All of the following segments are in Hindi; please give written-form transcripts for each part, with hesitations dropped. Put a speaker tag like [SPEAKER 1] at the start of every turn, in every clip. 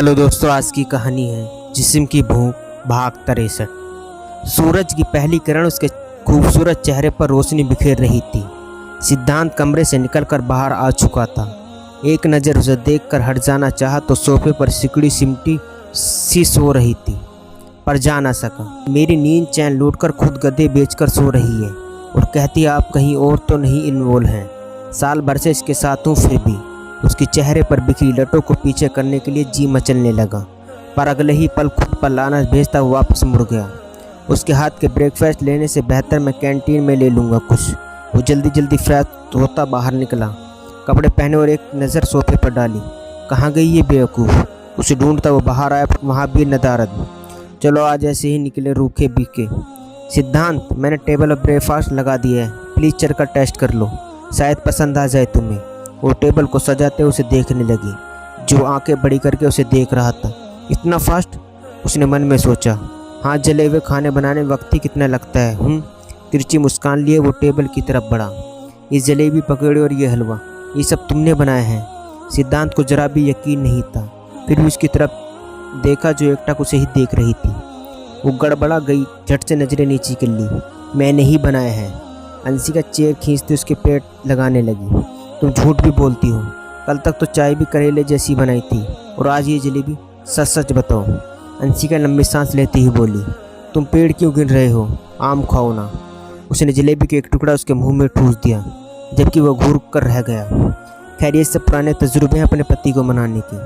[SPEAKER 1] हेलो दोस्तों, आज की कहानी है जिस्म की भूख भाग 63। सूरज की पहली किरण उसके खूबसूरत चेहरे पर रोशनी बिखेर रही थी। सिद्धांत कमरे से निकलकर बाहर आ चुका था। एक नज़र उसे देखकर हट जाना चाहा तो सोफे पर सिकुड़ी सिमटी सी सो रही थी, पर जा ना सका। मेरी नींद चैन लूटकर खुद गद्दे बेचकर सो रही है और कहती आप कहीं और तो नहीं इन्वॉल्व हैं। साल भर से इसके साथ हूँ, फिर भी उसके चेहरे पर बिखरी लटों को पीछे करने के लिए जी मचलने लगा, पर अगले ही पल खुद पर लानत भेजता हुआ वापस मुड़ गया। उसके हाथ के ब्रेकफास्ट लेने से बेहतर मैं कैंटीन में ले लूँगा कुछ। वो जल्दी जल्दी फ्रेश होता बाहर निकला, कपड़े पहने और एक नज़र सोफे पर डाली। कहाँ गई ये बेवकूफ़? उसे ढूंढता वो बाहर आया, वहाँ भी नदारद। चलो आज ऐसे ही निकले रूखे बीके। सिद्धांत, मैंने टेबल और ब्रेकफास्ट लगा दिया है, प्लीज़ चलकर टेस्ट कर लो, शायद पसंद आ जाए तुम्हें। वो टेबल को सजाते उसे देखने लगी, जो आंखें बड़ी करके उसे देख रहा था। इतना फास्ट? उसने मन में सोचा। हाथ जले हुए खाने बनाने में वक्त ही कितना लगता है। तिरछी मुस्कान लिए वो टेबल की तरफ बढ़ा। ये जलेबी, पकौड़े और ये हलवा, ये सब तुमने बनाए हैं? सिद्धांत को जरा भी यकीन नहीं था, फिर भी उसकी तरफ देखा जो एकटक उसे ही देख रही थी। वो गड़बड़ा गई, झट से नजरें नीचे कर ली। मैंने ही बनाया है। अंशिका चेयर खींचते उसके पेट लगाने लगी। तुम झूठ भी बोलती हो, कल तक तो चाय भी करेले जैसी बनाई थी और आज ये जलेबी। सच सच बताओ। अंशिका लंबी सांस लेती ही बोली। तुम पेड़ क्यों गिन रहे हो? आम खाओ ना। उसने जलेबी का एक टुकड़ा उसके मुंह में ठूस दिया, जबकि वह घूर कर रह गया। खैर, ये सब पुराने तजुर्बे हैं अपने पति को मनाने के,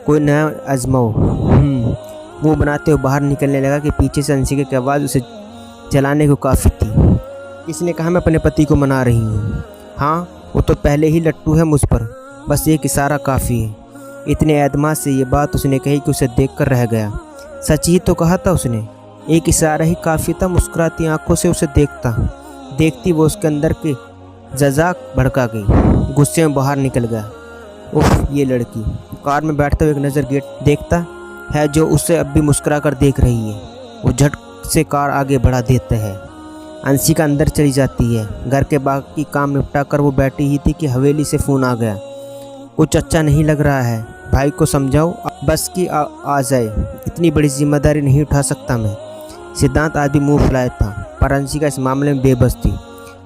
[SPEAKER 1] कोई नया आजमाओ। मुँह बनाते हुए बाहर निकलने लगा कि पीछे से अंशिका की आवाज़ उसे जलाने को काफ़ी थी। किसने कहा मैं अपने पति को मना रही हूँ? हाँ, वो तो पहले ही लट्टू है मुझ पर, बस एक इशारा काफ़ी है। इतने एतमाद से ये बात उसने कही कि उसे देखकर रह गया। सच ही तो कहा था उसने, एक इशारा ही काफ़ी था। मुस्कुराती आंखों से उसे देखती वो उसके अंदर के जज़ाक भड़का गई। गुस्से में बाहर निकल गया। उफ, ये लड़की। कार में बैठते हुए एक नज़र गेट देखता है जो उसे अब भी मुस्कुरा कर देख रही है। वो झट से कार आगे बढ़ा देता है। अंशिका अंदर चली जाती है। घर के बाकी काम निपटा कर वो बैठी ही थी कि हवेली से फ़ोन आ गया। कुछ अच्छा नहीं लग रहा है, भाई को समझाओ बस कि आ जाए। इतनी बड़ी जिम्मेदारी नहीं उठा सकता मैं। सिद्धांत आज भी मुँह फुलाया था, पर अंशिका इस मामले में बेबस थी।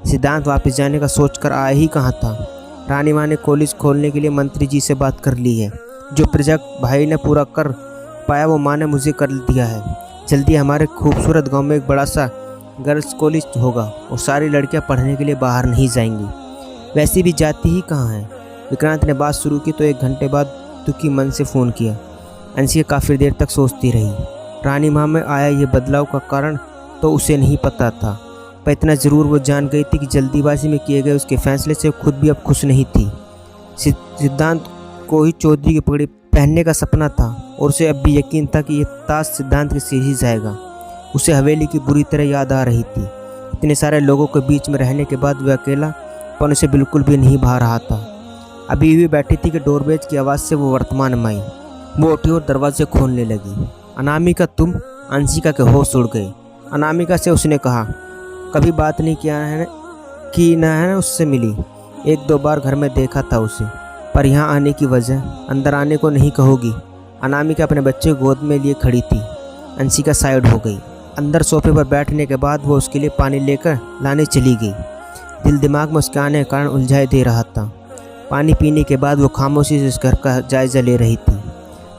[SPEAKER 1] सिद्धांत वापस जाने का सोच कर आया ही कहाँ था। रानी माँ ने कॉलेज खोलने के लिए मंत्री जी से बात कर ली है। जो प्रोजेक्ट भाई ने पूरा कर पाया वो माँ ने मुझे कर दिया है। जल्दी हमारे खूबसूरत गाँव में एक बड़ा सा गर्ल्स कॉलेज होगा और सारी लड़कियां पढ़ने के लिए बाहर नहीं जाएंगी। वैसे भी जाती ही कहाँ हैं। विक्रांत ने बात शुरू की तो 1 घंटे बाद दुखी मन से फ़ोन किया। अंशिका काफ़ी देर तक सोचती रही। रानी माँ में आया ये बदलाव का कारण तो उसे नहीं पता था, पर इतना ज़रूर वो जान गई थी कि जल्दीबाजी में किए गए उसके फैसले से खुद भी अब खुश नहीं थी। सिद्धांत को ही चौधरी की पगड़ी पहनने का सपना था और उसे अब भी यकीन था कि ये ताज सिद्धांत के सिर ही जाएगा। उसे हवेली की बुरी तरह याद आ रही थी। इतने सारे लोगों के बीच में रहने के बाद वह अकेलापन उसे बिल्कुल भी नहीं भा रहा था। अभी भी बैठी थी कि डोरबेल की आवाज़ से वो वर्तमान में आई। वो उठी और दरवाजे खोलने लगी। अनामिका, तुम? अंशिका के होश उड़ गए। अनामिका से उसने कहा, कभी बात नहीं किया है कि न है उससे मिली। 1-2 बार घर में देखा था उसे, पर यहाँ आने की वजह? अंदर आने को नहीं कहोगी? अनामिका अपने बच्चे को गोद में लिए खड़ी थी। अंशिका साइड हो गई। अंदर सोफे पर बैठने के बाद वो उसके लिए पानी लेकर लाने चली गई। दिल दिमाग में उसके आने के कारण उलझाई दे रहा था। पानी पीने के बाद वो खामोशी से इस घर का जायज़ा ले रही थी।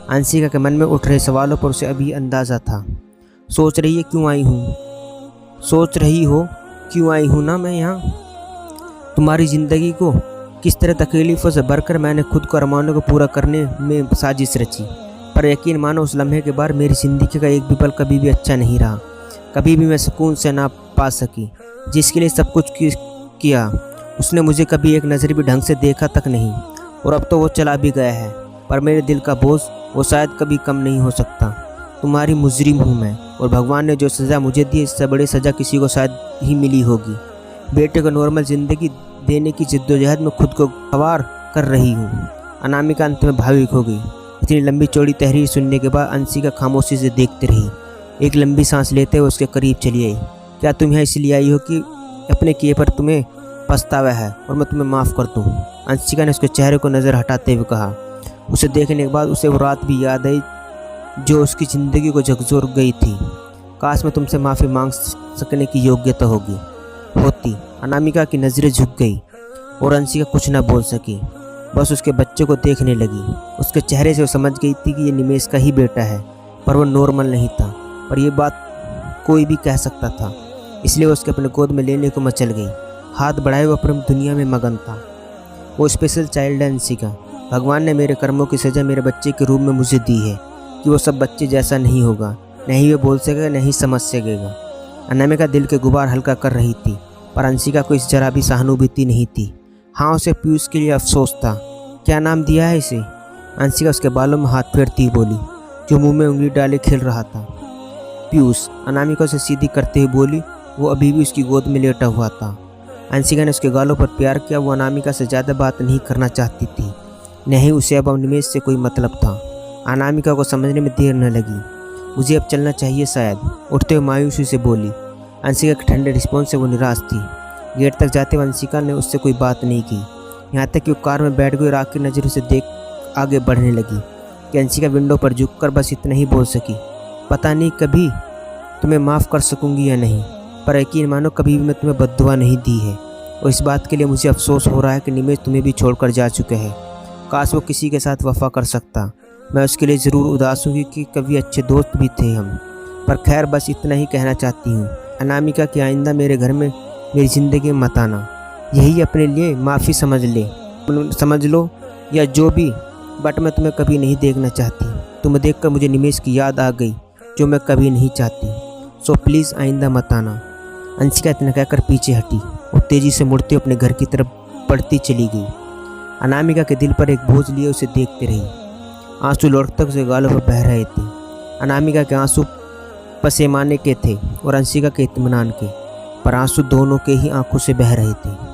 [SPEAKER 1] अंशिका के मन में उठ रहे सवालों पर उसे अभी अंदाज़ा था। सोच रही हो क्यों आई हूँ ना मैं यहाँ। तुम्हारी ज़िंदगी को किस तरह तकलीफ़ों से भरकर मैंने खुद को अरमानों को पूरा करने में साजिश रची, पर यकीन मानो उस लम्हे के बाद मेरी ज़िंदगी का एक भी पल कभी भी अच्छा नहीं रहा। कभी भी मैं सुकून से ना पा सकी। जिसके लिए सब कुछ किया उसने मुझे कभी एक नज़र भी ढंग से देखा तक नहीं, और अब तो वो चला भी गया है, पर मेरे दिल का बोझ वो शायद कभी कम नहीं हो सकता। तुम्हारी मुजरिम हूँ मैं, और भगवान ने जो सज़ा मुझे दी इससे बड़ी सज़ा किसी को शायद ही मिली होगी। बेटे को नॉर्मल ज़िंदगी देने की जिद्दोजहद में खुद को सवार कर रही हूँ। अनामिका अंत में भावुक हो गई। इतनी लंबी चौड़ी तहरीर सुनने के बाद अंशिका खामोशी से देखती रही। एक लंबी सांस लेते हुए उसके करीब चली आई। क्या तुम यहाँ इसलिए आई हो कि अपने किए पर तुम्हें पछतावा है और मैं तुम्हें माफ़ कर दूँ? अंशिका ने उसके चेहरे को नज़र हटाते हुए कहा। उसे देखने के बाद उसे वो रात भी याद आई जो उसकी ज़िंदगी को झकझोर गई थी। काश मैं तुमसे माफ़ी मांग सकने की योग्यता होती। अनामिका की नज़रें झुक गई और अंशिका कुछ न बोल सकी, बस उसके बच्चे को देखने लगी। उसके चेहरे से वो समझ गई थी कि ये निमेश का ही बेटा है, पर वो नॉर्मल नहीं था। पर यह बात कोई भी कह सकता था, इसलिए वो उसके अपने गोद में लेने को मचल गई। हाथ बढ़ाए वो अपनी दुनिया में मगन था। वो स्पेशल चाइल्ड है अंशिका। भगवान ने मेरे कर्मों की सज़ा मेरे बच्चे के रूप में मुझे दी है कि वो सब बच्चे जैसा नहीं होगा, नहीं वो बोल सकेगा, नहीं समझ सकेगा। अनामिका दिल के गुबार हल्का कर रही थी, पर अंशिका को इस जरा भी सहानुभूति नहीं थी। हाँ, उसे पीयूष के लिए अफसोस था। क्या नाम दिया है इसे? अंशिका उसके बालों में हाथ फेरती बोली, जो मुंह में उंगली डाले खेल रहा था। पीयूष, अनामिका उसे सीधी करते हुए बोली। वो अभी भी उसकी गोद में लेटा हुआ था। अंशिका ने उसके गालों पर प्यार किया। वो अनामिका से ज़्यादा बात नहीं करना चाहती थी, नहीं उसे अब निमेश से कोई मतलब था। अनामिका को समझने में देर न लगी। मुझे अब चलना चाहिए शायद, उठते हुए मायूसी से बोली। अंशिका के ठंडे रिस्पॉन्स से वो निराश थी। गेट तक जाते हुए अंशिका ने उससे कोई बात नहीं की, यहाँ तक कि वो कार में बैठ गई और आखिरी नज़रों से देख आगे बढ़ने लगी कि अंशिका विंडो पर झुककर बस इतना ही बोल सकी, पता नहीं कभी तुम्हें माफ़ कर सकूंगी या नहीं, पर यकीन मानो कभी भी मैं तुम्हें बद्दुआ नहीं दी है। और इस बात के लिए मुझे अफसोस हो रहा है कि निमेश तुम्हें भी छोड़कर जा चुके हैं। काश वो किसी के साथ वफा कर सकता। मैं उसके लिए ज़रूर उदास हूँ कि कभी अच्छे दोस्त भी थे हम। पर खैर, बस इतना ही कहना चाहती हूँ अनामिका कि आइंदा मेरे घर में मेरी ज़िंदगी में मत आना। यही अपने लिए माफ़ी समझ लो या जो भी, बट मैं तुम्हें कभी नहीं देखना चाहती। तुम्हें देखकर मुझे निमेश की याद आ गई, जो मैं कभी नहीं चाहती। सो प्लीज़ आइंदा मत आना। अंशिका इतना कहकर पीछे हटी और तेज़ी से मुड़ते अपने घर की तरफ बढ़ती चली गई। अनामिका के दिल पर एक बोझ लिए उसे देखते रही। आंसू लौटकर उसे गालों पर बह रहे थे। अनामिका के आंसू पसेमाने के थे और अंशिका के इत्मीनान के, पर आंसू दोनों के ही आंखों से बह रहे थे।